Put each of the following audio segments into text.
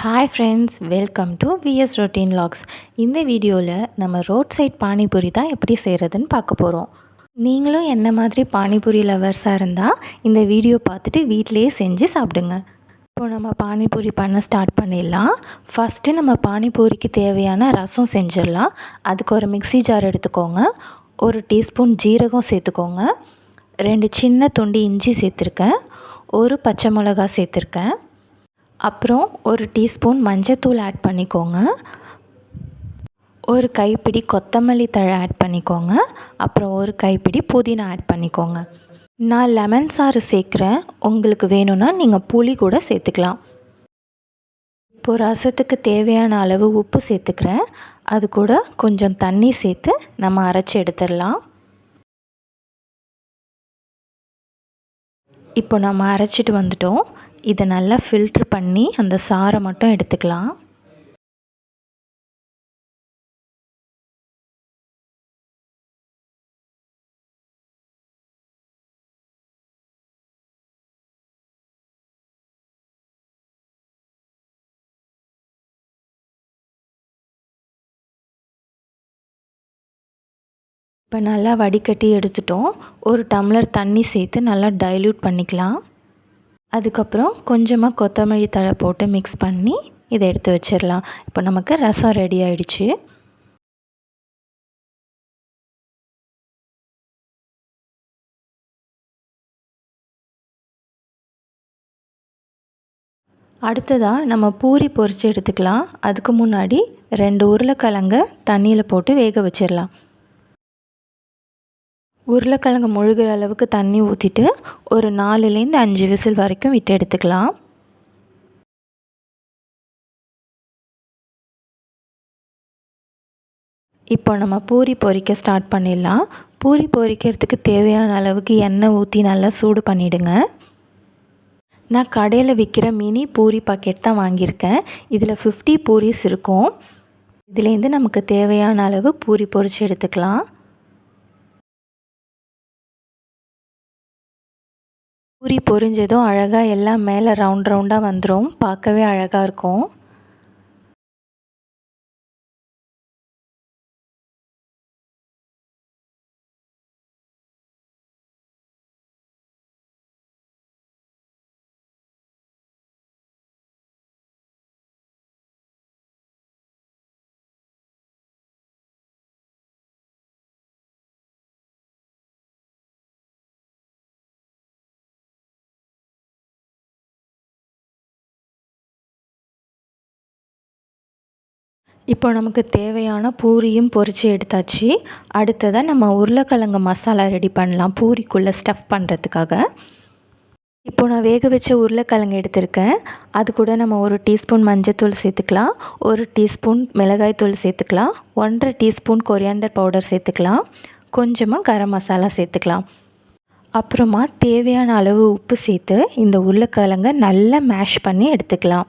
Hi ஃப்ரெண்ட்ஸ், welcome to VS routine வ்ளாக்ஸ். இந்த வீடியோவில் நம்ம ரோட் சைட் பானிபூரி தான் எப்படி செய்கிறதுன்னு பார்க்க போகிறோம். நீங்களும் என்ன மாதிரி பானிபூரி லவர்ஸாக இருந்தால் இந்த வீடியோ பார்த்துட்டு வீட்டிலையே செஞ்சு சாப்பிடுங்க. இப்போது நம்ம பானிபூரி பண்ண ஸ்டார்ட் பண்ணிடலாம். ஃபஸ்ட்டு நம்ம பானிபூரிக்கு தேவையான ரசம் செஞ்சிடலாம். அதுக்கு ஒரு மிக்ஸி ஜார் எடுத்துக்கோங்க. ஒரு டீஸ்பூன் ஜீரகம் சேர்த்துக்கோங்க. 2 சின்ன துண்டு இஞ்சி சேர்த்துருக்கேன். ஒரு பச்சை மிளகா சேர்த்துருக்கேன். அப்புறம் ஒரு டீஸ்பூன் மஞ்சத்தூள் ஆட் பண்ணிக்கோங்க. ஒரு கைப்பிடி கொத்தமல்லி தழை ஆட் பண்ணிக்கோங்க. அப்புறம் ஒரு கைப்பிடி புதினா ஆட் பண்ணிக்கோங்க. நான் லெமன் சாறு சேர்க்குறேன். உங்களுக்கு வேணும்னா நீங்கள் புளி கூட சேர்த்துக்கலாம். இப்போது ரசத்துக்கு தேவையான அளவு உப்பு சேர்த்துக்கிறேன். அது கூட கொஞ்சம் தண்ணி சேர்த்து நம்ம அரைச்சி எடுத்துடலாம். இப்போ நம்ம அரைச்சிட்டு வந்துட்டோம். இதை நல்லா ஃபில்ட்ரு பண்ணி அந்த சாறை மட்டும் எடுத்துக்கலாம். இப்போ நல்லா வடிகட்டி எடுத்துட்டோம். ஒரு டம்ளர் தண்ணி சேர்த்து நல்லா டைல்யூட் பண்ணிக்கலாம். அதுக்கப்புறம் கொஞ்சமாக கொத்தமல்லி தழை போட்டு மிக்ஸ் பண்ணி இதை எடுத்து வச்சிடலாம். இப்போ நமக்கு ரசம் ரெடி ஆகிடுச்சு. அடுத்ததாக நம்ம பூரி பொரித்து எடுத்துக்கலாம். அதுக்கு முன்னாடி 2 உருளைக்கிழங்க தண்ணியில் போட்டு வேக வச்சிடலாம். உருளைக்கிழங்கு முழுகிற அளவுக்கு தண்ணி ஊற்றிட்டு ஒரு 4லேருந்து 5 விசில் வரைக்கும் விட்டு எடுத்துக்கலாம். இப்போ நம்ம பூரி பொரிக்க ஸ்டார்ட் பண்ணிடலாம். பூரி பொரிக்கிறதுக்கு தேவையான அளவுக்கு எண்ணெய் ஊற்றி நல்லா சூடு பண்ணிவிடுங்க. நான் கடையில் விற்கிற மினி பூரி பாக்கெட் தான் வாங்கியிருக்கேன். இதில் 50 பூரிஸ் இருக்கும். இதுலேருந்து நமக்கு தேவையான அளவு பூரி பொரித்து எடுத்துக்கலாம். பூரி பொரிஞ்சதும் அழகாக எல்லாம் மேலே ரவுண்டாக வந்துடும். பார்க்கவே அழகாக இருக்கும். இப்போ நமக்கு தேவையான பூரியும் பொரித்து எடுத்தாச்சு. அடுத்ததாக நம்ம உருளைக்கிழங்கு மசாலா ரெடி பண்ணலாம் பூரிக்குள்ளே ஸ்டஃப் பண்ணுறதுக்காக. இப்போ நான் வேக வச்ச உருளைக்கிழங்கு எடுத்திருக்கேன். அது கூட நம்ம 1 டீஸ்பூன் மஞ்சத்தூள் சேர்த்துக்கலாம். 1 டீஸ்பூன் மிளகாய்த்தூள் சேர்த்துக்கலாம். 1.5 டீஸ்பூன் கொரியாண்டர் பவுடர் சேர்த்துக்கலாம். கொஞ்சமாக கரம் மசாலா சேர்த்துக்கலாம். அப்புறமா தேவையான அளவு உப்பு சேர்த்து இந்த உருளைக்கிழங்கை நல்லா மேஷ் பண்ணி எடுத்துக்கலாம்.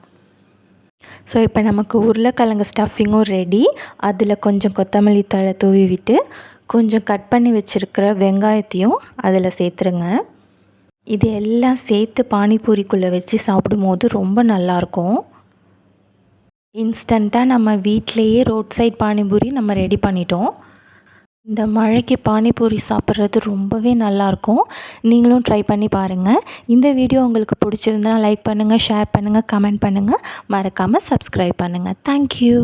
ஸோ இப்போ நமக்கு உருளைக்கிழங்கு ஸ்டஃபிங்கும் ரெடி. அதில் கொஞ்சம் கொத்தமல்லி தழை தூவி விட்டு கொஞ்சம் கட் பண்ணி வச்சுருக்கிற வெங்காயத்தையும் அதில் சேர்த்துருங்க. இது எல்லாம் சேர்த்து பானிபூரிக்குள்ளே வச்சு சாப்பிடும்போது ரொம்ப நல்லாயிருக்கும். இன்ஸ்டண்ட்டாக நம்ம வீட்டிலையே ரோட் சைட் பானிபூரி நம்ம ரெடி பண்ணிட்டோம். இந்த மழைக்கு பானிபூரி சாப்பிட்றது ரொம்பவே நல்லாயிருக்கும். நீங்களும் ட்ரை பண்ணி பாருங்கள். இந்த வீடியோ உங்களுக்கு பிடிச்சிருந்தா லைக் பண்ணுங்கள், ஷேர் பண்ணுங்கள், கமெண்ட் பண்ணுங்கள். மறக்காமல் சப்ஸ்கிரைப் பண்ணுங்கள். தேங்க்யூ.